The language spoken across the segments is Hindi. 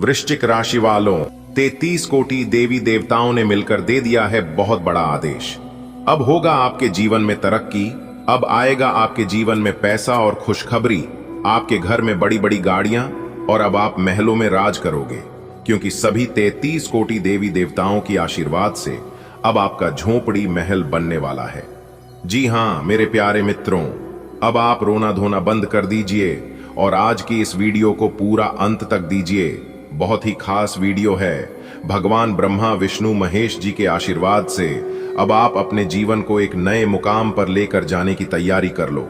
वृश्चिक राशि वालों, 33 कोटि देवी देवताओं ने मिलकर दे दिया है बहुत बड़ा आदेश। अब होगा आपके जीवन में तरक्की, अब आएगा आपके जीवन में पैसा और खुशखबरी, आपके घर में बड़ी बड़ी गाड़ियां, और अब आप महलों में राज करोगे, क्योंकि सभी 33 कोटि देवी देवताओं की आशीर्वाद से अब आपका झोपड़ी महल बनने वाला है। जी हां मेरे प्यारे मित्रों, अब आप रोना धोना बंद कर दीजिए और आज की इस वीडियो को पूरा अंत तक दीजिए। बहुत ही खास वीडियो है। भगवान ब्रह्मा विष्णु महेश जी के आशीर्वाद से अब आप अपने जीवन को एक नए मुकाम पर लेकर जाने की तैयारी कर लो।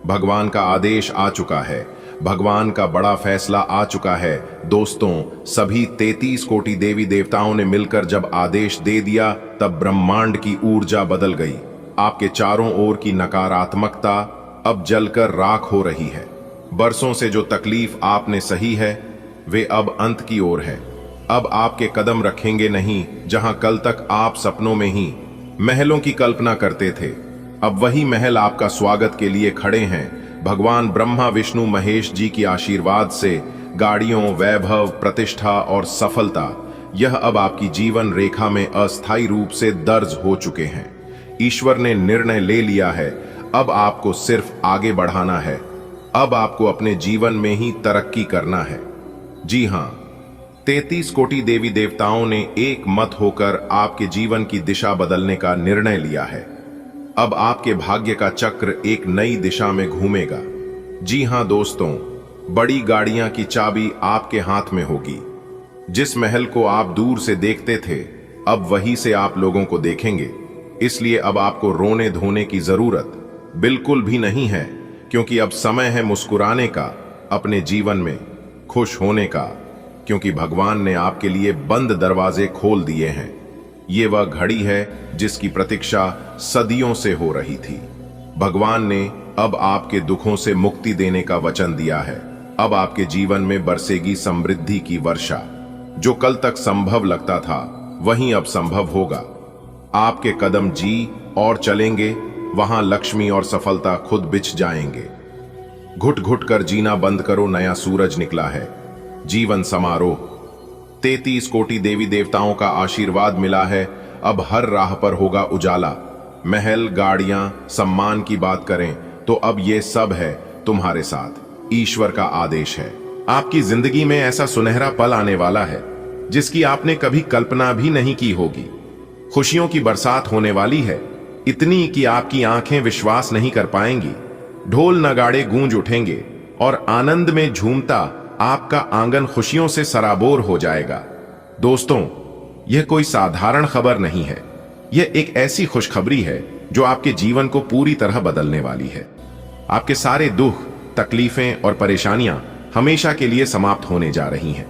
भगवान का आदेश आ चुका है, भगवान का बड़ा फैसला आ चुका है। दोस्तों, सभी 33 कोटि देवी देवताओं ने मिलकर जब आदेश दे दिया, तब ब्रह्मांड की ऊर्जा बदल गई। आपके चारों ओर की नकारात्मकता अब जलकर राख हो रही है। बरसों से जो तकलीफ आपने सही है, वे अब अंत की ओर है। अब आपके कदम रखेंगे नहीं जहां कल तक आप सपनों में ही महलों की कल्पना करते थे, अब वही महल आपका स्वागत के लिए खड़े हैं। भगवान ब्रह्मा विष्णु महेश जी की आशीर्वाद से गाड़ियों, वैभव, प्रतिष्ठा और सफलता, यह अब आपकी जीवन रेखा में अस्थायी रूप से दर्ज हो चुके हैं। ईश्वर ने निर्णय ले लिया है, अब आपको सिर्फ आगे बढ़ाना है। अब आपको अपने जीवन में ही तरक्की करना है। जी हां, 33 कोटि देवी देवताओं ने एक मत होकर आपके जीवन की दिशा बदलने का निर्णय लिया है। अब आपके भाग्य का चक्र एक नई दिशा में घूमेगा। जी हां दोस्तों, बड़ी गाड़ियां की चाबी आपके हाथ में होगी। जिस महल को आप दूर से देखते थे, अब वहीं से आप लोगों को देखेंगे। इसलिए अब आपको रोने धोने की जरूरत बिल्कुल भी नहीं है, क्योंकि अब समय है मुस्कुराने का, अपने जीवन में खुश होने का, क्योंकि भगवान ने आपके लिए बंद दरवाजे खोल दिए हैं। ये वह घड़ी है जिसकी प्रतीक्षा सदियों से हो रही थी। भगवान ने अब आपके दुखों से मुक्ति देने का वचन दिया है। अब आपके जीवन में बरसेगी समृद्धि की वर्षा। जो कल तक संभव लगता था, वहीं अब संभव होगा। आपके कदम जी और चलेंगे, वहां लक्ष्मी और सफलता खुद बिछ जाएंगे। घुट घुट कर जीना बंद करो, नया सूरज निकला है। जीवन समारोह, 33 कोटि देवी देवताओं का आशीर्वाद मिला है। अब हर राह पर होगा उजाला। महल, गाड़ियां, सम्मान की बात करें तो अब ये सब है तुम्हारे साथ। ईश्वर का आदेश है। आपकी जिंदगी में ऐसा सुनहरा पल आने वाला है जिसकी आपने कभी कल्पना भी नहीं की होगी। खुशियों की बरसात होने वाली है, इतनी कि आपकी आंखें विश्वास नहीं कर पाएंगी। ढोल नगाड़े गूंज उठेंगे और आनंद में झूमता आपका आंगन खुशियों से सराबोर हो जाएगा। दोस्तों, यह कोई साधारण खबर नहीं है। यह एक ऐसी खुशखबरी है जो आपके जीवन को पूरी तरह बदलने वाली है। आपके सारे दुख, तकलीफें और परेशानियां हमेशा के लिए समाप्त होने जा रही हैं।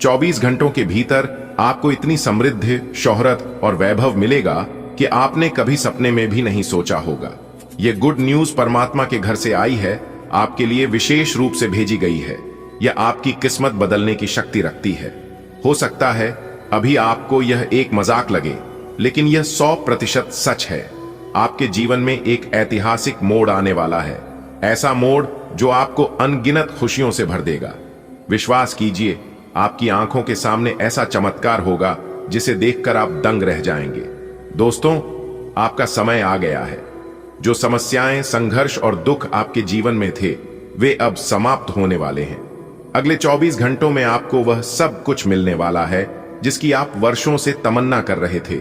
24 घंटों के भीतर आपको इतनी समृद्धि, शोहरत और वैभव मिलेगा कि आपने कभी सपने में भी नहीं सोचा होगा। यह गुड न्यूज परमात्मा के घर से आई है, आपके लिए विशेष रूप से भेजी गई है। यह आपकी किस्मत बदलने की शक्ति रखती है। हो सकता है अभी आपको यह एक मजाक लगे, लेकिन यह 100% सच है। आपके जीवन में एक ऐतिहासिक मोड़ आने वाला है, ऐसा मोड़ जो आपको अनगिनत खुशियों से भर देगा। विश्वास कीजिए, आपकी आंखों के सामने ऐसा चमत्कार होगा जिसे देखकर आप दंग रह जाएंगे। दोस्तों, आपका समय आ गया है। जो समस्याएं, संघर्ष और दुख आपके जीवन में थे, वे अब समाप्त होने वाले हैं। अगले 24 घंटों में आपको वह सब कुछ मिलने वाला है जिसकी आप वर्षों से तमन्ना कर रहे थे।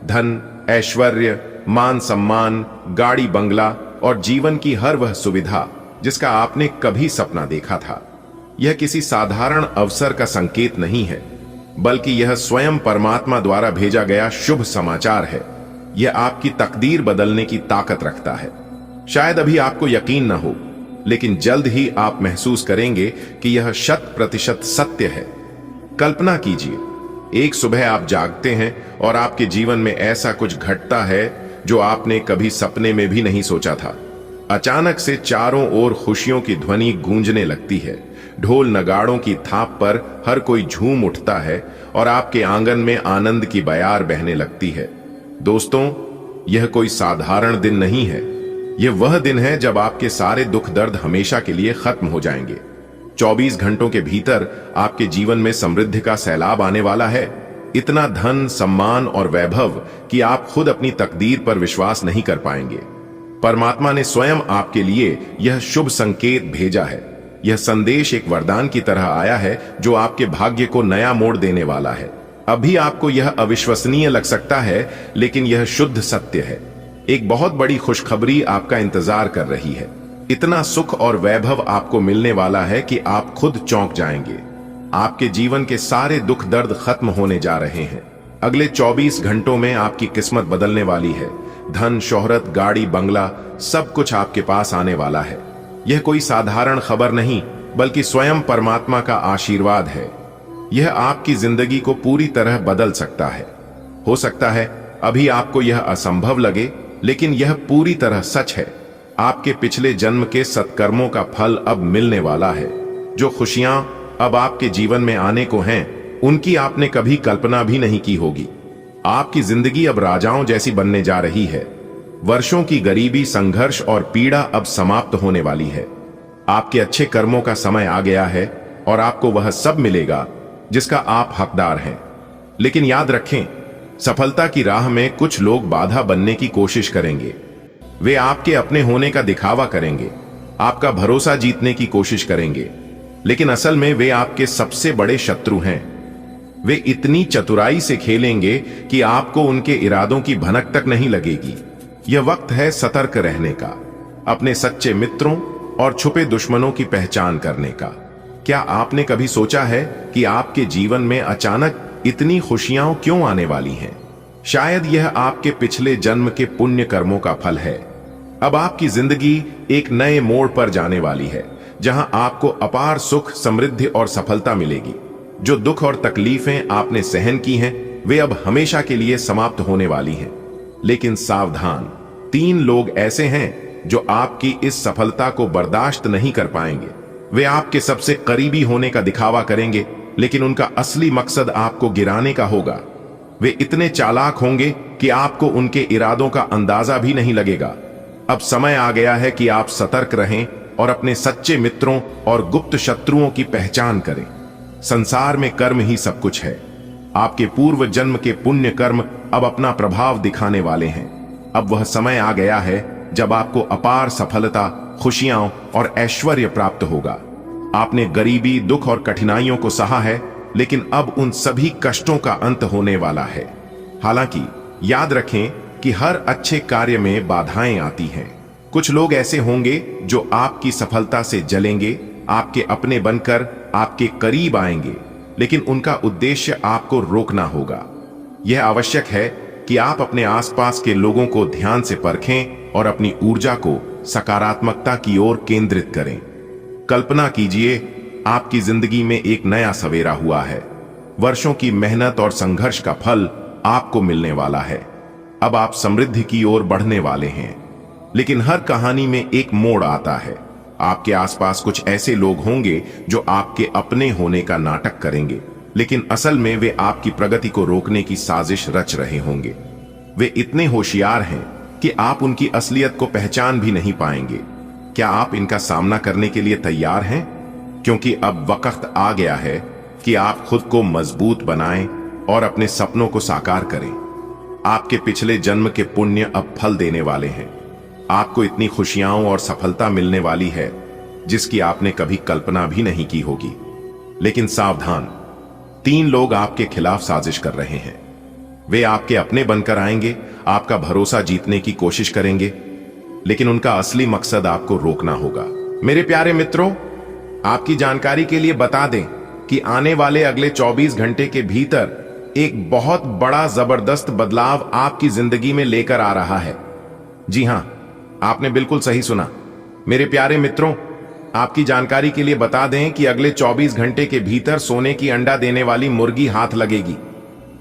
धन, ऐश्वर्य, मान सम्मान, गाड़ी बंगला और जीवन की हर वह सुविधा जिसका आपने कभी सपना देखा था। यह किसी साधारण अवसर का संकेत नहीं है, बल्कि यह स्वयं परमात्मा द्वारा भेजा गया शुभ समाचार है। यह आपकी तकदीर बदलने की ताकत रखता है। शायद अभी आपको यकीन न हो, लेकिन जल्द ही आप महसूस करेंगे कि यह 100% सत्य है। कल्पना कीजिए, एक सुबह आप जागते हैं और आपके जीवन में ऐसा कुछ घटता है जो आपने कभी सपने में भी नहीं सोचा था। अचानक से चारों ओर खुशियों की ध्वनि गूंजने लगती है। ढोल नगाड़ों की थाप पर हर कोई झूम उठता है और आपके आंगन में आनंद की बयार बहने लगती है। दोस्तों, यह कोई साधारण दिन नहीं है। यह वह दिन है जब आपके सारे दुख दर्द हमेशा के लिए खत्म हो जाएंगे। 24 घंटों के भीतर आपके जीवन में समृद्धि का सैलाब आने वाला है। इतना धन, सम्मान और वैभव कि आप खुद अपनी तकदीर पर विश्वास नहीं कर पाएंगे। परमात्मा ने स्वयं आपके लिए यह शुभ संकेत भेजा है। यह संदेश एक वरदान की तरह आया है जो आपके भाग्य को नया मोड़ देने वाला है। अभी आपको यह अविश्वसनीय लग सकता है, लेकिन यह शुद्ध सत्य है। एक बहुत बड़ी खुशखबरी आपका इंतजार कर रही है। इतना सुख और वैभव आपको मिलने वाला है कि आप खुद चौंक जाएंगे। आपके जीवन के सारे दुख दर्द खत्म होने जा रहे हैं। अगले 24 घंटों में आपकी किस्मत बदलने वाली है। धन, शोहरत, गाड़ी, बंगला सब कुछ आपके पास आने वाला है। यह कोई साधारण खबर नहीं, बल्कि स्वयं परमात्मा का आशीर्वाद है। यह आपकी जिंदगी को पूरी तरह बदल सकता है। हो सकता है अभी आपको यह असंभव लगे, लेकिन यह पूरी तरह सच है। आपके पिछले जन्म के सत्कर्मों का फल अब मिलने वाला है। जो खुशियां अब आपके जीवन में आने को हैं, उनकी आपने कभी कल्पना भी नहीं की होगी। आपकी जिंदगी अब राजाओं जैसी बनने जा रही है। वर्षों की गरीबी, संघर्ष और पीड़ा अब समाप्त होने वाली है। आपके अच्छे कर्मों का समय आ गया है और आपको वह सब मिलेगा जिसका आप हकदार हैं। लेकिन याद रखें, सफलता की राह में कुछ लोग बाधा बनने की कोशिश करेंगे। वे आपके अपने होने का दिखावा करेंगे, आपका भरोसा जीतने की कोशिश करेंगे, लेकिन असल में वे आपके सबसे बड़े शत्रु हैं। वे इतनी चतुराई से खेलेंगे कि आपको उनके इरादों की भनक तक नहीं लगेगी। यह वक्त है सतर्क रहने का, अपने सच्चे मित्रों और छुपे दुश्मनों की पहचान करने का। क्या आपने कभी सोचा है कि आपके जीवन में अचानक इतनी खुशियां क्यों आने वाली हैं? शायद यह आपके पिछले जन्म के पुण्य कर्मों का फल है। अब आपकी जिंदगी एक नए मोड़ पर जाने वाली है, जहां आपको अपार सुख, समृद्धि और सफलता मिलेगी। जो दुख और तकलीफें आपने सहन की हैं, वे अब हमेशा के लिए समाप्त होने वाली हैं। लेकिन सावधान, 3 लोग ऐसे हैं जो आपकी इस सफलता को बर्दाश्त नहीं कर पाएंगे। वे आपके सबसे करीबी होने का दिखावा करेंगे, लेकिन उनका असली मकसद आपको गिराने का होगा। वे इतने चालाक होंगे कि आपको उनके इरादों का अंदाजा भी नहीं लगेगा। अब समय आ गया है कि आप सतर्क रहें और अपने सच्चे मित्रों और गुप्त शत्रुओं की पहचान करें। संसार में कर्म ही सब कुछ है। आपके पूर्व जन्म के पुण्य कर्म अब अपना प्रभाव दिखाने वाले हैं। अब वह समय आ गया है जब आपको अपार सफलता, खुशियां और ऐश्वर्य प्राप्त होगा। आपने गरीबी, दुख और कठिनाइयों को सहा है, लेकिन अब उन सभी कष्टों का अंत होने वाला है। हालांकि याद रखें कि हर अच्छे कार्य में बाधाएं आती हैं। कुछ लोग ऐसे होंगे जो आपकी सफलता से जलेंगे, आपके अपने बनकर आपके करीब आएंगे, लेकिन उनका उद्देश्य आपको रोकना होगा। यह आवश्यक है कि आप अपने आसपास के लोगों को ध्यान से परखें और अपनी ऊर्जा को सकारात्मकता की ओर केंद्रित करें। कल्पना कीजिए, आपकी जिंदगी में एक नया सवेरा हुआ है। वर्षों की मेहनत और संघर्ष का फल आपको मिलने वाला है। अब आप समृद्धि की ओर बढ़ने वाले हैं। लेकिन हर कहानी में एक मोड़ आता है। आपके आसपास कुछ ऐसे लोग होंगे जो आपके अपने होने का नाटक करेंगे, लेकिन असल में वे आपकी प्रगति को रोकने की साजिश रच रहे होंगे। वे इतने होशियार हैं कि आप उनकी असलियत को पहचान भी नहीं पाएंगे। क्या आप इनका सामना करने के लिए तैयार हैं? क्योंकि अब वक्त आ गया है कि आप खुद को मजबूत बनाएं और अपने सपनों को साकार करें। आपके पिछले जन्म के पुण्य अब फल देने वाले हैं। आपको इतनी खुशियां और सफलता मिलने वाली है जिसकी आपने कभी कल्पना भी नहीं की होगी। लेकिन सावधान, 3 लोग आपके खिलाफ साजिश कर रहे हैं। वे आपके अपने बनकर आएंगे, आपका भरोसा जीतने की कोशिश करेंगे, लेकिन उनका असली मकसद आपको रोकना होगा। मेरे प्यारे मित्रों, आपकी जानकारी के लिए बता दें कि आने वाले अगले 24 घंटे के भीतर एक बहुत बड़ा जबरदस्त बदलाव आपकी जिंदगी में लेकर आ रहा है। जी हां, आपने बिल्कुल सही सुना। मेरे प्यारे मित्रों, आपकी जानकारी के लिए बता दें कि अगले 24 घंटे के भीतर सोने की अंडा देने वाली मुर्गी हाथ लगेगी।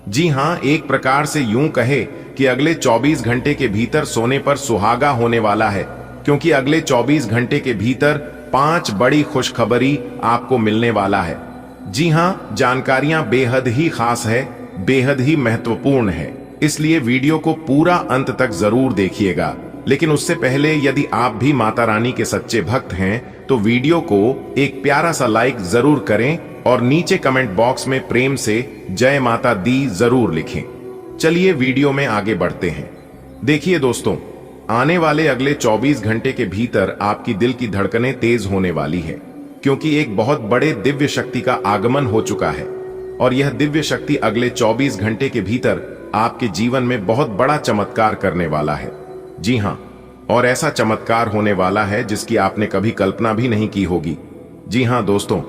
जी हां, एक प्रकार से यूं कहे कि अगले 24 घंटे के भीतर सोने पर सुहागा होने वाला है, क्योंकि अगले 24 घंटे के भीतर 5 बड़ी खुशखबरी आपको मिलने वाला है। जी हां, जानकारियां बेहद ही खास है, बेहद ही महत्वपूर्ण है, इसलिए वीडियो को पूरा अंत तक जरूर देखिएगा। लेकिन उससे पहले यदि आप भी माता रानी के सच्चे भक्त हैं तो वीडियो को एक प्यारा सा लाइक जरूर करें और नीचे कमेंट बॉक्स में प्रेम से जय माता दी जरूर लिखें। चलिए वीडियो में आगे बढ़ते हैं। देखिए दोस्तों, आने वाले अगले 24 घंटे के भीतर आपकी दिल की धड़कनें तेज होने वाली है, क्योंकि एक बहुत बड़े दिव्य शक्ति का आगमन हो चुका है और यह दिव्य शक्ति अगले 24 घंटे के भीतर आपके जीवन में बहुत बड़ा चमत्कार करने वाला है। जी हां, और ऐसा चमत्कार होने वाला है जिसकी आपने कभी कल्पना भी नहीं की होगी। जी हां दोस्तों,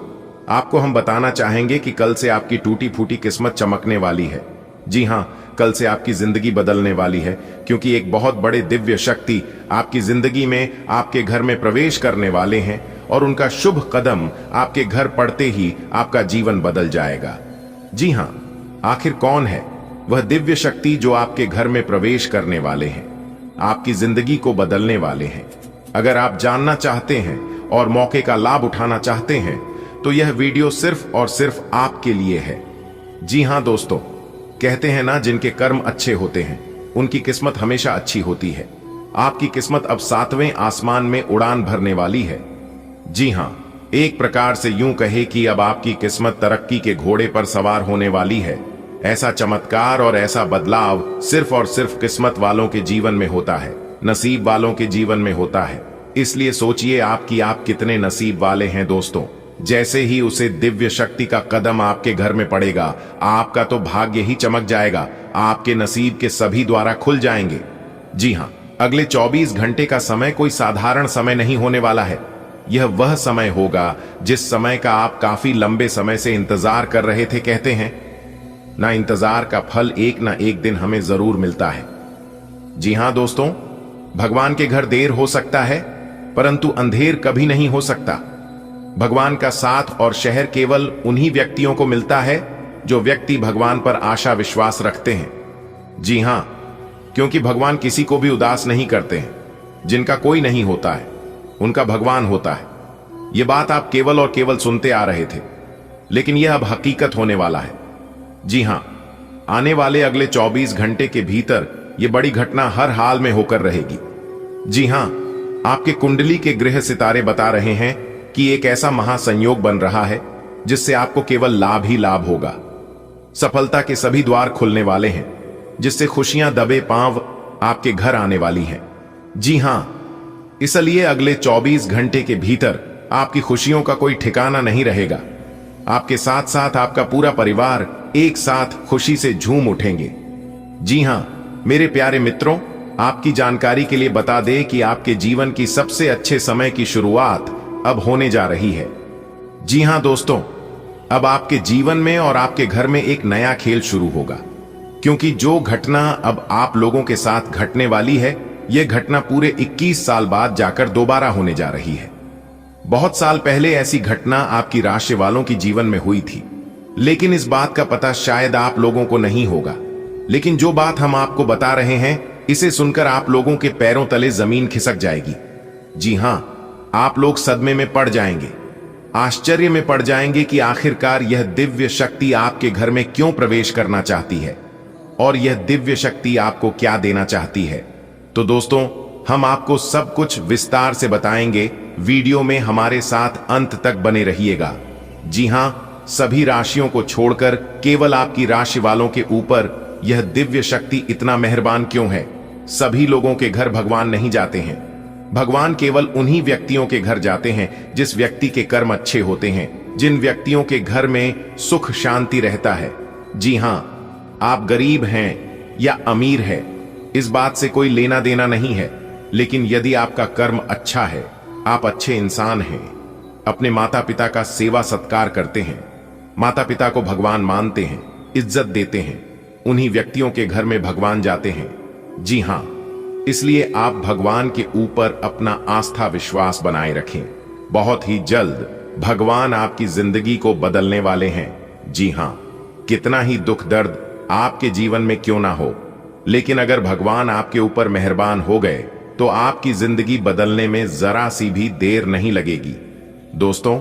आपको हम बताना चाहेंगे कि कल से आपकी टूटी फूटी किस्मत चमकने वाली है। जी हां, कल से आपकी जिंदगी बदलने वाली है, क्योंकि एक बहुत बड़े दिव्य शक्ति आपकी जिंदगी में आपके घर में प्रवेश करने वाले हैं और उनका शुभ कदम आपके घर पड़ते ही आपका जीवन बदल जाएगा। जी हां, आखिर कौन है वह दिव्य शक्ति जो आपके घर में प्रवेश करने वाले हैं, आपकी जिंदगी को बदलने वाले हैं? अगर आप जानना चाहते हैं और मौके का लाभ उठाना चाहते हैं तो यह वीडियो सिर्फ और सिर्फ आपके लिए है। जी हां दोस्तों, कहते हैं ना, जिनके कर्म अच्छे होते हैं उनकी किस्मत हमेशा अच्छी होती है। आपकी किस्मत अब 7वें आसमान में उड़ान भरने वाली है। जी हां, एक प्रकार से यूं कहे कि अब आपकी किस्मत तरक्की के घोड़े पर सवार होने वाली है। ऐसा चमत्कार और ऐसा बदलाव सिर्फ और सिर्फ किस्मत वालों के जीवन में होता है, नसीब वालों के जीवन में होता है। इसलिए सोचिए आप कितने नसीब वाले हैं दोस्तों। जैसे ही उसे दिव्य शक्ति का कदम आपके घर में पड़ेगा, आपका तो भाग्य ही चमक जाएगा, आपके नसीब के सभी द्वारा खुल जाएंगे। जी हां, अगले 24 घंटे का समय कोई साधारण समय नहीं होने वाला है। यह वह समय होगा जिस समय का आप काफी लंबे समय से इंतजार कर रहे थे। कहते हैं ना, इंतजार का फल एक ना एक दिन हमें जरूर मिलता है। जी हां दोस्तों, भगवान के घर देर हो सकता है परंतु अंधेर कभी नहीं हो सकता। भगवान का साथ और शहर केवल उन्हीं व्यक्तियों को मिलता है जो व्यक्ति भगवान पर आशा विश्वास रखते हैं। जी हां, क्योंकि भगवान किसी को भी उदास नहीं करते हैं। जिनका कोई नहीं होता है उनका भगवान होता है। यह बात आप केवल और केवल सुनते आ रहे थे, लेकिन यह अब हकीकत होने वाला है। जी हां, आने वाले अगले 24 घंटे के भीतर यह बड़ी घटना हर हाल में होकर रहेगी। जी हां, आपके कुंडली के ग्रह सितारे बता रहे हैं कि एक ऐसा महासंयोग बन रहा है जिससे आपको केवल लाभ ही लाभ होगा। सफलता के सभी द्वार खुलने वाले हैं, जिससे खुशियां दबे पांव आपके घर आने वाली हैं। जी हां, इसलिए अगले 24 घंटे के भीतर आपकी खुशियों का कोई ठिकाना नहीं रहेगा। आपके साथ साथ आपका पूरा परिवार एक साथ खुशी से झूम उठेंगे। जी हां मेरे प्यारे मित्रों, आपकी जानकारी के लिए बता दें कि आपके जीवन की सबसे अच्छे समय की शुरुआत अब होने जा रही है। जी हां दोस्तों, अब आपके जीवन में और आपके घर में एक नया खेल शुरू होगा, क्योंकि जो घटना अब आप लोगों के साथ घटने वाली है, यह घटना पूरे 21 साल बाद जाकर दोबारा होने जा रही है। बहुत साल पहले ऐसी घटना आपकी राशि वालों की जीवन में हुई थी, लेकिन इस बात का पता शायद आप लोगों को नहीं होगा। लेकिन जो बात हम आपको बता रहे हैं, इसे सुनकर आप लोगों के पैरों तले जमीन खिसक जाएगी। जी हां, आप लोग सदमे में पड़ जाएंगे, आश्चर्य में पड़ जाएंगे कि आखिरकार यह दिव्य शक्ति आपके घर में क्यों प्रवेश करना चाहती है और यह दिव्य शक्ति आपको क्या देना चाहती है। तो दोस्तों, हम आपको सब कुछ विस्तार से बताएंगे। वीडियो में हमारे साथ अंत तक बने रहिएगा। जी हां, सभी राशियों को छोड़कर केवल आपकी राशि वालों के ऊपर यह दिव्य शक्ति इतना मेहरबान क्यों है। सभी लोगों के घर भगवान नहीं जाते हैं। भगवान केवल उन्हीं व्यक्तियों के घर जाते हैं जिस व्यक्ति के कर्म अच्छे होते हैं, जिन व्यक्तियों के घर में सुख शांति रहता है। जी हां, आप गरीब हैं या अमीर हैं, इस बात से कोई लेना देना नहीं है, लेकिन यदि आपका कर्म अच्छा है, आप अच्छे इंसान हैं, अपने माता पिता का सेवा सत्कार करते हैं, माता पिता को भगवान मानते हैं, इज्जत देते हैं, उन्हीं व्यक्तियों के घर में भगवान जाते हैं। जी हां, इसलिए आप भगवान के ऊपर अपना आस्था विश्वास बनाए रखें। बहुत ही जल्द भगवान आपकी जिंदगी को बदलने वाले हैं। जी हां, कितना ही दुख दर्द आपके जीवन में क्यों ना हो, लेकिन अगर भगवान आपके ऊपर मेहरबान हो गए तो आपकी जिंदगी बदलने में जरा सी भी देर नहीं लगेगी। दोस्तों,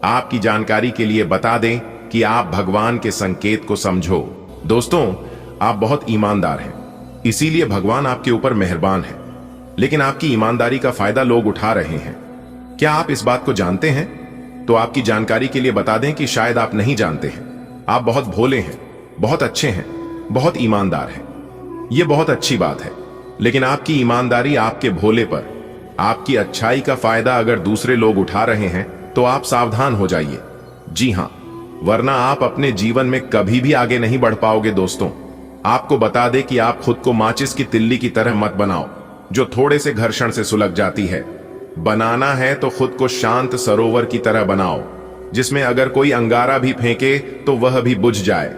आपकी जानकारी के लिए बता दें कि आप भगवान के संकेत को समझो। दोस्तों, आप बहुत ईमानदार हैं, इसीलिए भगवान आपके ऊपर मेहरबान है। लेकिन आपकी ईमानदारी का फायदा लोग उठा रहे हैं। क्या आप इस बात को जानते हैं? तो आपकी जानकारी के लिए बता दें कि शायद आप नहीं जानते हैं। आप बहुत भोले हैं, बहुत अच्छे हैं, बहुत ईमानदार हैं। यह बहुत अच्छी बात है, लेकिन आपकी ईमानदारी, आपके भोले पर, आपकी अच्छाई का फायदा अगर दूसरे लोग उठा रहे हैं तो आप सावधान हो जाइए। जी हां, वरना आप अपने जीवन में कभी भी आगे नहीं बढ़ पाओगे। दोस्तों, आपको बता दें कि आप खुद को माचिस की तिल्ली की तरह मत बनाओ जो थोड़े से घर्षण से सुलग जाती है। बनाना है तो खुद को शांत सरोवर की तरह बनाओ, जिसमें अगर कोई अंगारा भी फेंके तो वह भी बुझ जाए।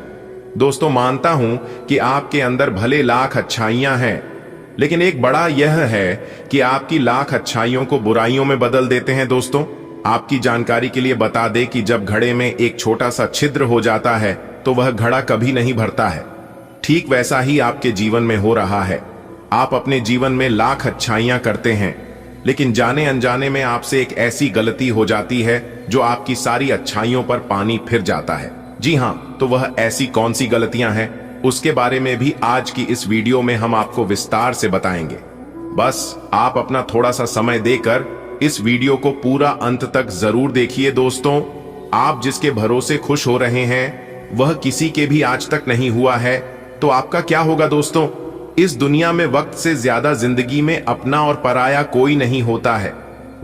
दोस्तों, मानता हूं कि आपके अंदर भले लाख अच्छाइयां हैं, लेकिन एक बड़ा यह है कि आपकी लाख अच्छाइयों को बुराइयों में बदल देते हैं। दोस्तों, आपकी जानकारी के लिए बता दें कि जब घड़े में एक छोटा सा छिद्र हो जाता है तो वह घड़ा कभी नहीं भरता है। ठीक वैसा ही आपके जीवन में हो रहा है। आप अपने जीवन में लाख अच्छाइयां करते हैं, लेकिन जाने अनजाने में आपसे एक ऐसी गलती हो जाती है जो आपकी सारी अच्छाइयों पर पानी फिर जाता है। जी हां, तो वह ऐसी कौन सी गलतियां हैं, उसके बारे में भी आज की इस वीडियो में हम आपको विस्तार से बताएंगे। बस आप अपना थोड़ा सा समय देकर इस वीडियो को पूरा अंत तक जरूर देखिए। दोस्तों, आप जिसके भरोसे खुश हो रहे हैं वह किसी के भी आज तक नहीं हुआ है, तो आपका क्या होगा? दोस्तों, इस दुनिया में वक्त से ज्यादा जिंदगी में अपना और पराया कोई नहीं होता है।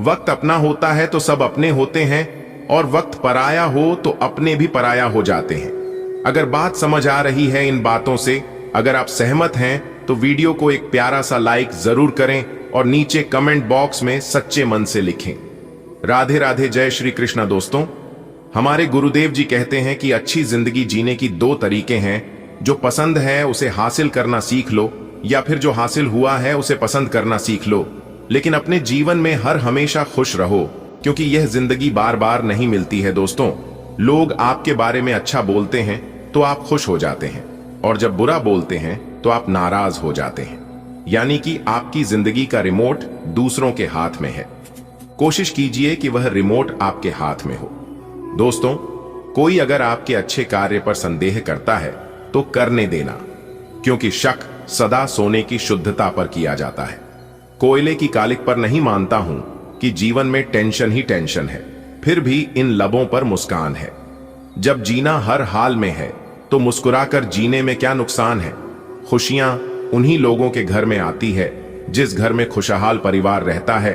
वक्त अपना होता है तो सब अपने होते हैं, और वक्त पराया हो तो अपने भी पराया हो जाते हैं। अगर बात समझ आ रही है इन बातों से, अगर आप सहमत हैं तो वीडियो को एक प्यारा सा लाइक जरूर करें और नीचे कमेंट बॉक्स में सच्चे मन से लिखें। राधे राधे, जय श्री कृष्णा। दोस्तों, हमारे गुरुदेव जी कहते हैं कि अच्छी जिंदगी जीने की दो तरीके हैं। जो पसंद है उसे हासिल करना सीख लो, या फिर जो हासिल हुआ है उसे पसंद करना सीख लो। लेकिन अपने जीवन में हर हमेशा खुश रहो, क्योंकि यह जिंदगी बार बार नहीं मिलती है। दोस्तों, लोग आपके बारे में अच्छा बोलते हैं तो आप खुश हो जाते हैं, और जब बुरा बोलते हैं तो आप नाराज हो जाते हैं। यानी कि आपकी जिंदगी का रिमोट दूसरों के हाथ में है। कोशिश कीजिए कि वह रिमोट आपके हाथ में हो। दोस्तों, कोई अगर आपके अच्छे कार्य पर संदेह करता है तो करने देना, क्योंकि शक सदा सोने की शुद्धता पर किया जाता है। कोयले की कालिक पर नहीं। मानता हूं कि जीवन में टेंशन ही टेंशन है, फिर भी इन लबों पर मुस्कान है। जब जीना हर हाल में है तो मुस्कुराकर जीने में क्या नुकसान है। खुशियां उन्हीं लोगों के घर में आती है जिस घर में खुशहाल परिवार रहता है।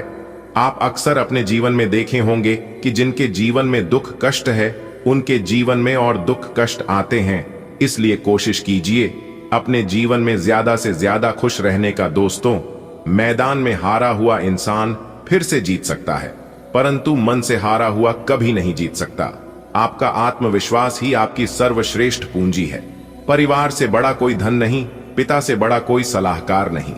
आप अक्सर अपने जीवन में देखे होंगे कि जिनके जीवन में दुख कष्ट है, उनके जीवन में और दुख कष्ट आते हैं। इसलिए कोशिश कीजिए अपने जीवन में ज्यादा से ज्यादा खुश रहने का। दोस्तों, मैदान में हारा हुआ इंसान फिर से जीत सकता है, परंतु मन से हारा हुआ कभी नहीं जीत सकता। आपका आत्मविश्वास ही आपकी सर्वश्रेष्ठ पूंजी है। परिवार से बड़ा कोई धन नहीं, पिता से बड़ा कोई सलाहकार नहीं,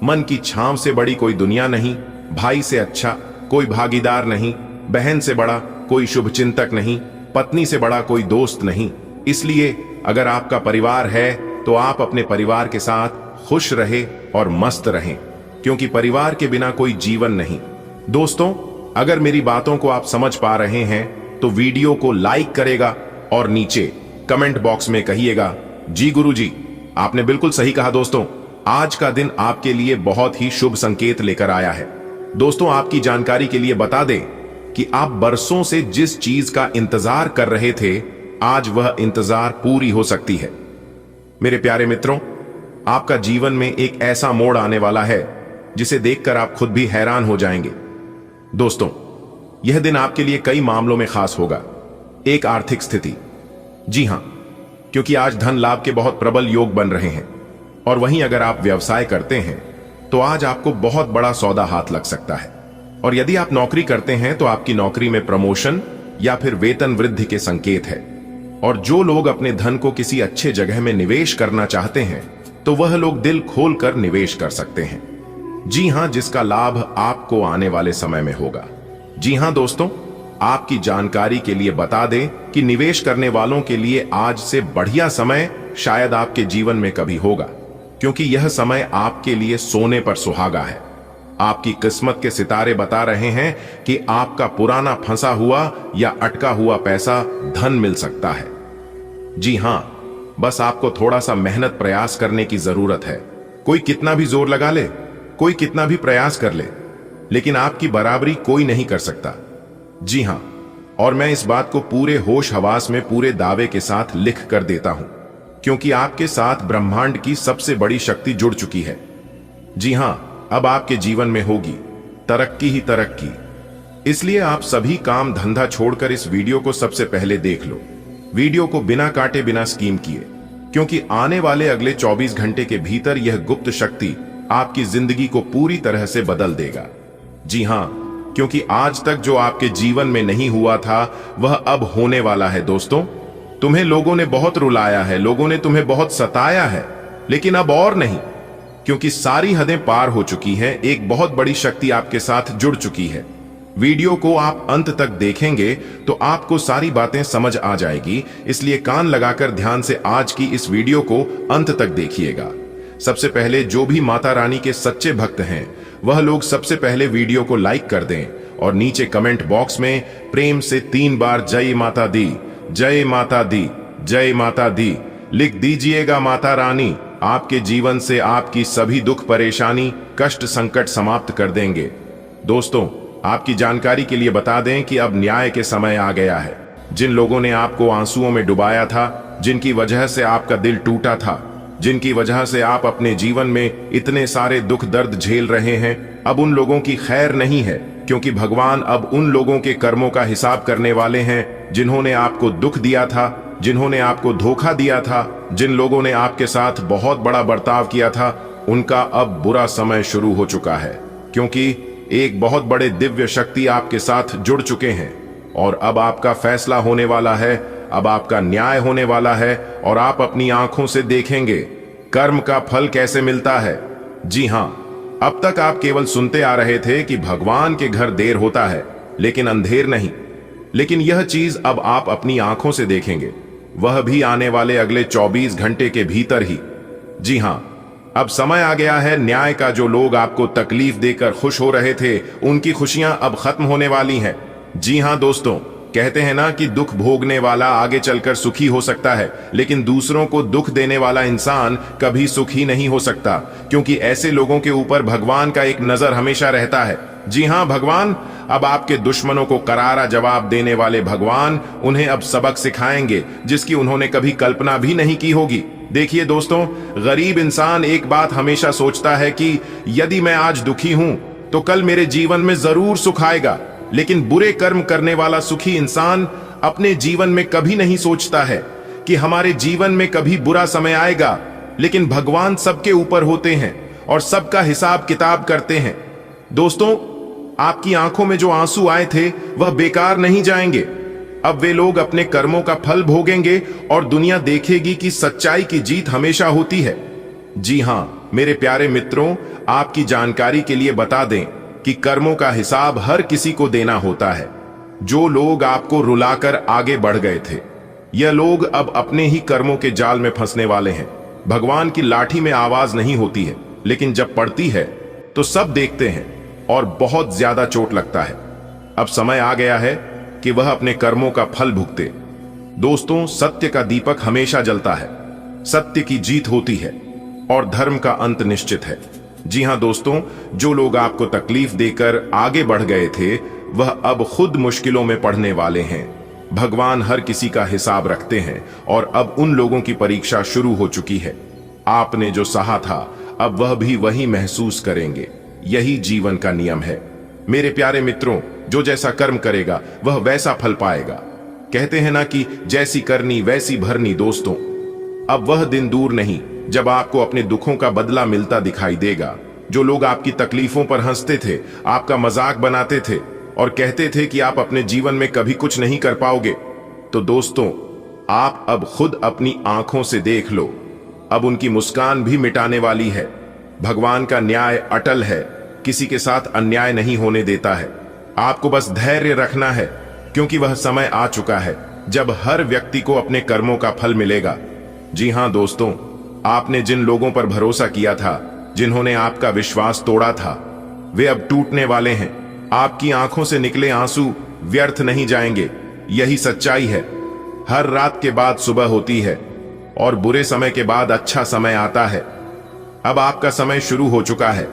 मन की छांव से बड़ी कोई दुनिया नहीं, भाई से अच्छा कोई भागीदार नहीं, बहन से बड़ा कोई शुभचिंतक नहीं, पत्नी से बड़ा कोई दोस्त नहीं। इसलिए अगर आपका परिवार है तो आप अपने परिवार के साथ खुश रहे और मस्त रहें, क्योंकि परिवार के बिना कोई जीवन नहीं। दोस्तों, अगर मेरी बातों को आप समझ पा रहे हैं तो वीडियो को लाइक करेगा और नीचे कमेंट बॉक्स में कहिएगा, जी गुरुजी, आपने बिल्कुल सही कहा। दोस्तों, आज का दिन आपके लिए बहुत ही शुभ संकेत लेकर आया है। दोस्तों, आपकी जानकारी के लिए बता दें कि आप बरसों से जिस चीज का इंतजार कर रहे थे, आज वह इंतजार पूरी हो सकती है। मेरे प्यारे मित्रों, आपका जीवन में एक ऐसा मोड़ आने वाला है जिसे देखकर आप खुद भी हैरान हो जाएंगे। दोस्तों, यह दिन आपके लिए कई मामलों में खास होगा। एक, आर्थिक स्थिति। जी हां, क्योंकि आज धन लाभ के बहुत प्रबल योग बन रहे हैं। और वहीं अगर आप व्यवसाय करते हैं तो आज आपको बहुत बड़ा सौदा हाथ लग सकता है। और यदि आप नौकरी करते हैं तो आपकी नौकरी में प्रमोशन या फिर वेतन वृद्धि के संकेत है। और जो लोग अपने धन को किसी अच्छे जगह में निवेश करना चाहते हैं तो वह लोग दिल खोलकर निवेश कर सकते हैं। जी हां, जिसका लाभ आपको आने वाले समय में होगा। जी हां दोस्तों, आपकी जानकारी के लिए बता दें कि निवेश करने वालों के लिए आज से बढ़िया समय शायद आपके जीवन में कभी होगा, क्योंकि यह समय आपके लिए सोने पर सुहागा है। आपकी किस्मत के सितारे बता रहे हैं कि आपका पुराना फंसा हुआ या अटका हुआ पैसा धन मिल सकता है। जी हां, बस आपको थोड़ा सा मेहनत प्रयास करने की जरूरत है। कोई कितना भी जोर लगा ले, कोई कितना भी प्रयास कर ले, लेकिन आपकी बराबरी कोई नहीं कर सकता। जी हां, और मैं इस बात को पूरे होश हवास में पूरे दावे के साथ लिख कर देता हूं, क्योंकि आपके साथ ब्रह्मांड की सबसे बड़ी शक्ति जुड़ चुकी है। जी हां, अब आपके जीवन में होगी तरक्की ही तरक्की। इसलिए आप सभी काम धंधा छोड़कर इस वीडियो को सबसे पहले देख लो। वीडियो को बिना काटे बिना स्कीम किए, क्योंकि आने वाले अगले 24 घंटे के भीतर यह गुप्त शक्ति आपकी जिंदगी को पूरी तरह से बदल देगा। जी हां, क्योंकि आज तक जो आपके जीवन में नहीं हुआ था वह अब होने वाला है। दोस्तों, तुम्हें लोगों ने बहुत रुलाया है, लोगों ने तुम्हें बहुत सताया है, लेकिन अब और नहीं, क्योंकि सारी हदें पार हो चुकी हैं। एक बहुत बड़ी शक्ति आपके साथ जुड़ चुकी है। वीडियो को आप अंत तक देखेंगे तो आपको सारी बातें समझ आ जाएगी, इसलिए कान लगाकर ध्यान से आज की इस वीडियो को अंत तक देखिएगा। सबसे पहले जो भी माता रानी के सच्चे भक्त हैं वह लोग सबसे पहले वीडियो को लाइक कर दें और नीचे कमेंट बॉक्स में प्रेम से 3 बार जय माता दी, जय माता दी, जय माता दी लिख दीजिएगा। माता रानी आपके जीवन से आपकी सभी दुख परेशानी कष्ट संकट समाप्त कर देंगे। दोस्तों, आपकी जानकारी के लिए बता दें कि अब न्याय के समय आ गया है। जिन लोगों ने आपको आंसुओं में डुबाया था, जिनकी वजह से आपका दिल टूटा था, जिनकी वजह से आप अपने जीवन में इतने सारे दुख दर्द झेल रहे हैं, अब उन लोगों की खैर नहीं है, क्योंकि भगवान अब उन लोगों के कर्मों का हिसाब करने वाले हैं जिन्होंने आपको दुख दिया था, जिन्होंने आपको धोखा दिया था, जिन लोगों ने आपके साथ बहुत बड़ा बर्ताव किया था। उनका अब बुरा समय शुरू हो चुका है, क्योंकि एक बहुत बड़े दिव्य शक्ति आपके साथ जुड़ चुके हैं और अब आपका फैसला होने वाला है, अब आपका न्याय होने वाला है और आप अपनी आंखों से देखेंगे कर्म का फल कैसे मिलता है। जी हां, अब तक आप केवल सुनते आ रहे थे कि भगवान के घर देर होता है लेकिन अंधेर नहीं, लेकिन यह चीज अब आप अपनी आंखों से देखेंगे, वह भी आने वाले अगले 24 घंटे के भीतर ही। जी हां, अब समय आ गया है न्याय का। जो लोग आपको तकलीफ देकर खुश हो रहे थे, उनकी खुशियां अब खत्म होने वाली हैं। जी हां दोस्तों, कहते हैं ना कि दुख भोगने वाला आगे चलकर सुखी हो सकता है, लेकिन दूसरों को दुख देने वाला इंसान कभी सुखी नहीं हो सकता, क्योंकि ऐसे लोगों के ऊपर भगवान का एक नजर हमेशा रहता है। जी हां, भगवान अब आपके दुश्मनों को करारा जवाब देने वाले भगवान उन्हें अब सबक सिखाएंगे जिसकी उन्होंने कभी कल्पना भी नहीं की होगी। देखिए दोस्तों, गरीब इंसान एक बात हमेशा सोचता है कि यदि मैं आज दुखी हूं तो कल मेरे जीवन में जरूर सुख आएगा, लेकिन बुरे कर्म करने वाला सुखी इंसान अपने जीवन में कभी नहीं सोचता है कि हमारे जीवन में कभी बुरा समय आएगा। लेकिन भगवान सबके ऊपर होते हैं और सबका हिसाब किताब करते हैं। दोस्तों, आपकी आंखों में जो आंसू आए थे वह बेकार नहीं जाएंगे। अब वे लोग अपने कर्मों का फल भोगेंगे और दुनिया देखेगी कि सच्चाई की जीत हमेशा होती है। जी हां मेरे प्यारे मित्रों, आपकी जानकारी के लिए बता दें कि कर्मों का हिसाब हर किसी को देना होता है। जो लोग आपको रुलाकर आगे बढ़ गए थे, यह लोग अब अपने ही कर्मों के जाल में फंसने वाले हैं। भगवान की लाठी में आवाज नहीं होती है, लेकिन जब पड़ती है तो सब देखते हैं और बहुत ज्यादा चोट लगता है। अब समय आ गया है कि वह अपने कर्मों का फल भुगते। दोस्तों, सत्य का दीपक हमेशा जलता है, सत्य की जीत होती है और धर्म का अंत निश्चित है। जी हां दोस्तों, जो लोग आपको तकलीफ देकर आगे बढ़ गए थे वह अब खुद मुश्किलों में पड़ने वाले हैं। भगवान हर किसी का हिसाब रखते हैं और अब उन लोगों की परीक्षा शुरू हो चुकी है। आपने जो सहा था अब वह भी वही महसूस करेंगे। यही जीवन का नियम है। मेरे प्यारे मित्रों, जो जैसा कर्म करेगा वह वैसा फल पाएगा। कहते हैं ना कि जैसी करनी वैसी भरनी। दोस्तों, अब वह दिन दूर नहीं जब आपको अपने दुखों का बदला मिलता दिखाई देगा। जो लोग आपकी तकलीफों पर हंसते थे, आपका मजाक बनाते थे और कहते थे कि आप अपने जीवन में कभी कुछ नहीं कर पाओगे, तो दोस्तों आप अब खुद अपनी आंखों से देख लो, अब उनकी मुस्कान भी मिटाने वाली है। भगवान का न्याय अटल है, किसी के साथ अन्याय नहीं होने देता है। आपको बस धैर्य रखना है, क्योंकि वह समय आ चुका है जब हर व्यक्ति को अपने कर्मों का फल मिलेगा। जी हां दोस्तों, आपने जिन लोगों पर भरोसा किया था, जिन्होंने आपका विश्वास तोड़ा था, वे अब टूटने वाले हैं। आपकी आंखों से निकले आंसू व्यर्थ नहीं जाएंगे। यही सच्चाई है। हर रात के बाद सुबह होती है और बुरे समय के बाद अच्छा समय आता है। अब आपका समय शुरू हो चुका है।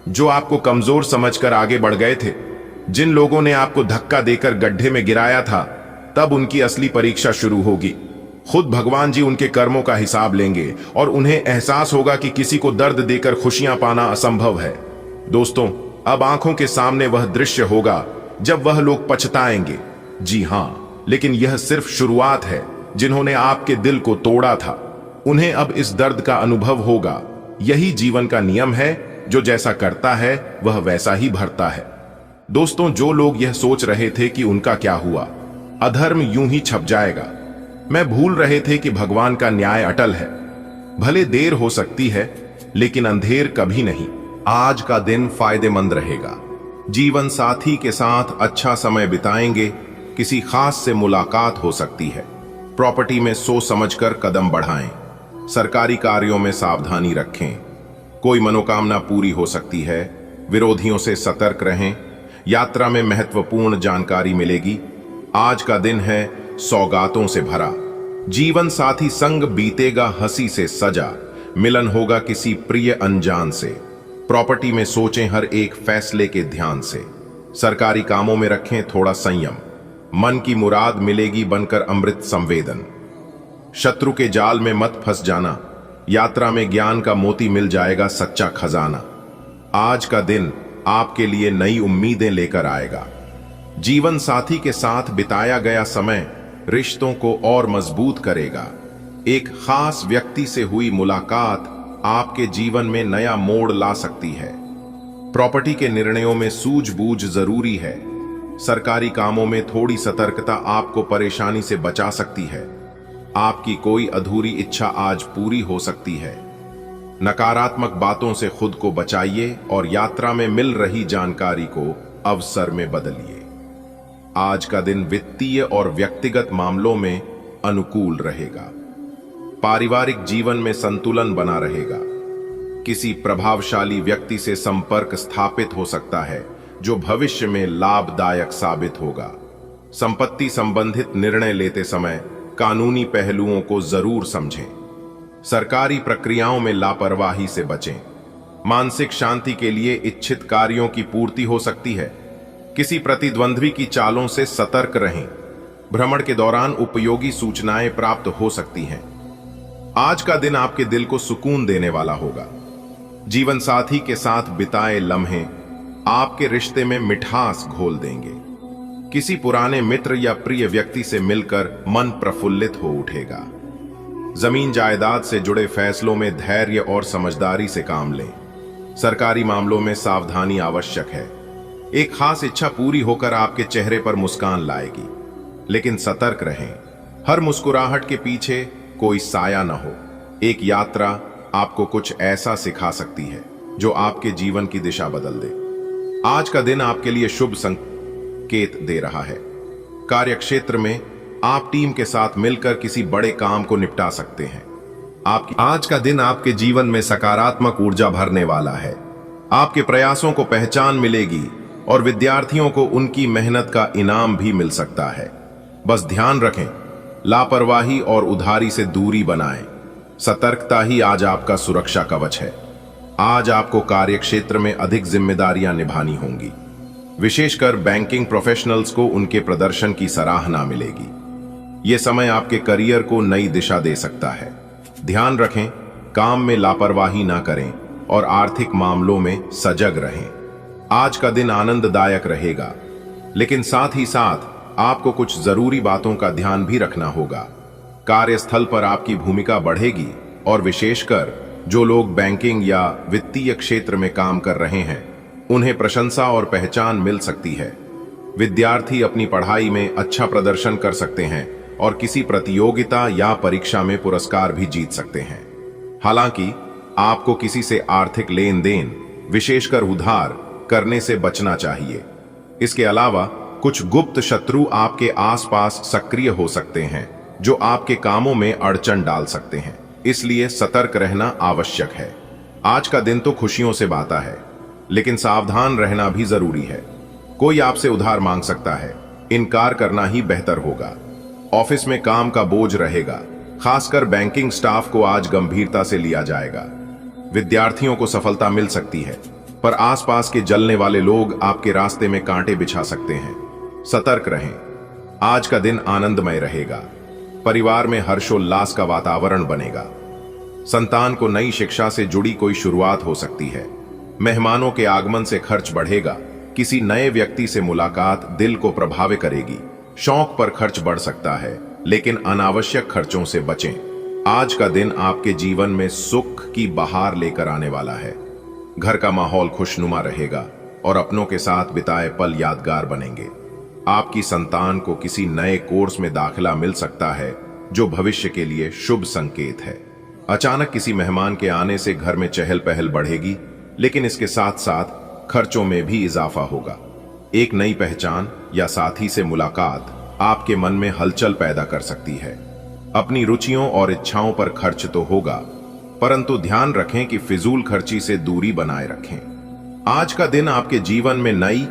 जो आपको कमजोर समझकर आगे बढ़ गए थे, जिन लोगों ने आपको धक्का देकर गड्ढे में गिराया था, तब उनकी असली परीक्षा शुरू होगी। खुद भगवान जी उनके कर्मों का हिसाब लेंगे और उन्हें एहसास होगा कि किसी को दर्द देकर खुशियां पाना असंभव है। दोस्तों, अब आंखों के सामने वह दृश्य होगा जब वह लोग पछताएंगे। जी हां, लेकिन यह सिर्फ शुरुआत है। जिन्होंने आपके दिल को तोड़ा था, उन्हें अब इस दर्द का अनुभव होगा। यही जीवन का नियम है, जो जैसा करता है वह वैसा ही भरता है। दोस्तों, जो लोग यह सोच रहे थे कि उनका क्या हुआ, अधर्म यूं ही छप जाएगा, मैं भूल रहे थे कि भगवान का न्याय अटल है। भले देर हो सकती है, लेकिन अंधेर कभी नहीं। आज का दिन फायदेमंद रहेगा। जीवन साथी के साथ अच्छा समय बिताएंगे, किसी खास से मुलाकात हो सकती है। प्रॉपर्टी में सोच समझकर कदम बढ़ाएं। सरकारी कार्यों में सावधानी रखें। कोई मनोकामना पूरी हो सकती है। विरोधियों से सतर्क रहें। यात्रा में महत्वपूर्ण जानकारी मिलेगी। आज का दिन है सौगातों से भरा। जीवन साथी संग बीतेगा हंसी से सजा। मिलन होगा किसी प्रिय अनजान से। प्रॉपर्टी में सोचें हर एक फैसले के ध्यान से। सरकारी कामों में रखें थोड़ा संयम। मन की मुराद मिलेगी बनकर अमृत संवेदन। शत्रु के जाल में मत फंस जाना। यात्रा में ज्ञान का मोती मिल जाएगा सच्चा खजाना। आज का दिन आपके लिए नई उम्मीदें लेकर आएगा। जीवन साथी के साथ बिताया गया समय रिश्तों को और मजबूत करेगा। एक खास व्यक्ति से हुई मुलाकात आपके जीवन में नया मोड़ ला सकती है। प्रॉपर्टी के निर्णयों में सूझबूझ जरूरी है। सरकारी कामों में थोड़ी सतर्कता आपको परेशानी से बचा सकती है। आपकी कोई अधूरी इच्छा आज पूरी हो सकती है। नकारात्मक बातों से खुद को बचाइए और यात्रा में मिल रही जानकारी को अवसर में बदलिए। आज का दिन वित्तीय और व्यक्तिगत मामलों में अनुकूल रहेगा। पारिवारिक जीवन में संतुलन बना रहेगा। किसी प्रभावशाली व्यक्ति से संपर्क स्थापित हो सकता है, जो भविष्य में लाभदायक साबित होगा। संपत्ति संबंधित निर्णय लेते समय कानूनी पहलुओं को जरूर समझें। सरकारी प्रक्रियाओं में लापरवाही से बचें। मानसिक शांति के लिए इच्छित कार्यों की पूर्ति हो सकती है। किसी प्रतिद्वंद्वी की चालों से सतर्क रहें। भ्रमण के दौरान उपयोगी सूचनाएं प्राप्त हो सकती हैं। आज का दिन आपके दिल को सुकून देने वाला होगा। जीवन साथी के साथ बिताए लम्हे आपके रिश्ते में मिठास घोल देंगे। किसी पुराने मित्र या प्रिय व्यक्ति से मिलकर मन प्रफुल्लित हो उठेगा। जमीन जायदाद से जुड़े फैसलों में धैर्य और समझदारी से काम लें। सरकारी मामलों में सावधानी आवश्यक है। एक खास इच्छा पूरी होकर आपके चेहरे पर मुस्कान लाएगी, लेकिन सतर्क रहें। हर मुस्कुराहट के पीछे कोई साया न हो। एक यात्रा आपको कुछ ऐसा सिखा सकती है जो आपके जीवन की दिशा बदल दे। आज का दिन आपके लिए शुभ संकेत दे रहा है। कार्यक्षेत्र में आप टीम के साथ मिलकर किसी बड़े काम को निपटा सकते हैं। आज का दिन आपके जीवन में सकारात्मक ऊर्जा भरने वाला है। आपके प्रयासों को पहचान मिलेगी और विद्यार्थियों को उनकी मेहनत का इनाम भी मिल सकता है। बस ध्यान रखें, लापरवाही और उधारी से दूरी बनाएं। सतर्कता ही आज आपका सुरक्षा कवच है। आज आपको कार्यक्षेत्र में अधिक जिम्मेदारियां निभानी होंगी। विशेषकर बैंकिंग प्रोफेशनल्स को उनके प्रदर्शन की सराहना मिलेगी। यह समय आपके करियर को नई दिशा दे सकता है। ध्यान रखें, काम में लापरवाही ना करें और आर्थिक मामलों में सजग रहें। आज का दिन आनंददायक रहेगा, लेकिन साथ ही साथ आपको कुछ जरूरी बातों का ध्यान भी रखना होगा। कार्यस्थल पर आपकी भूमिका बढ़ेगी और विशेषकर जो लोग बैंकिंग या वित्तीय क्षेत्र में काम कर रहे हैं, उन्हें प्रशंसा और पहचान मिल सकती है। विद्यार्थी अपनी पढ़ाई में अच्छा प्रदर्शन कर सकते हैं और किसी प्रतियोगिता या परीक्षा में पुरस्कार भी जीत सकते हैं। हालांकि आपको किसी से आर्थिक लेन देन, विशेषकर उधार करने से बचना चाहिए। इसके अलावा कुछ गुप्त शत्रु आपके आसपास सक्रिय हो सकते हैं, जो आपके कामों में अड़चन डाल सकते हैं। इसलिए सतर्क रहना आवश्यक है। आज का दिन तो खुशियों से बाता है, लेकिन सावधान रहना भी जरूरी है। कोई आपसे उधार मांग सकता है, इनकार करना ही बेहतर होगा। ऑफिस में काम का बोझ रहेगा, खासकर बैंकिंग स्टाफ को आज गंभीरता से लिया जाएगा। विद्यार्थियों को सफलता मिल सकती है। पर आसपास के जलने वाले लोग आपके रास्ते में कांटे बिछा सकते हैं। सतर्क रहें। आज का दिन आनंदमय रहेगा। परिवार में हर्षोल्लास का वातावरण बनेगा। संतान को नई शिक्षा से जुड़ी कोई शुरुआत हो सकती है। मेहमानों के आगमन से खर्च बढ़ेगा। किसी नए व्यक्ति से मुलाकात दिल को प्रभावित करेगी। शौक पर खर्च बढ़ सकता है, लेकिन अनावश्यक खर्चों से बचें। आज का दिन आपके जीवन में सुख की बहार लेकर आने वाला है। घर का माहौल खुशनुमा रहेगा और अपनों के साथ बिताए पल यादगार बनेंगे। आपकी संतान को किसी नए कोर्स में दाखिला मिल सकता है, जो भविष्य के लिए शुभ संकेत है। अचानक किसी मेहमान के आने से घर में चहल पहल बढ़ेगी, लेकिन इसके साथ साथ खर्चों में भी इजाफा होगा। एक नई पहचान या साथी से मुलाकात आपके मन में हलचल पैदा कर सकती है। अपनी रुचियों और इच्छाओं पर खर्च तो होगा, परंतु ध्यान रखें कि फिजूल खर्ची से दूरी बनाए रखें। आज का दिन आपके जीवन में नई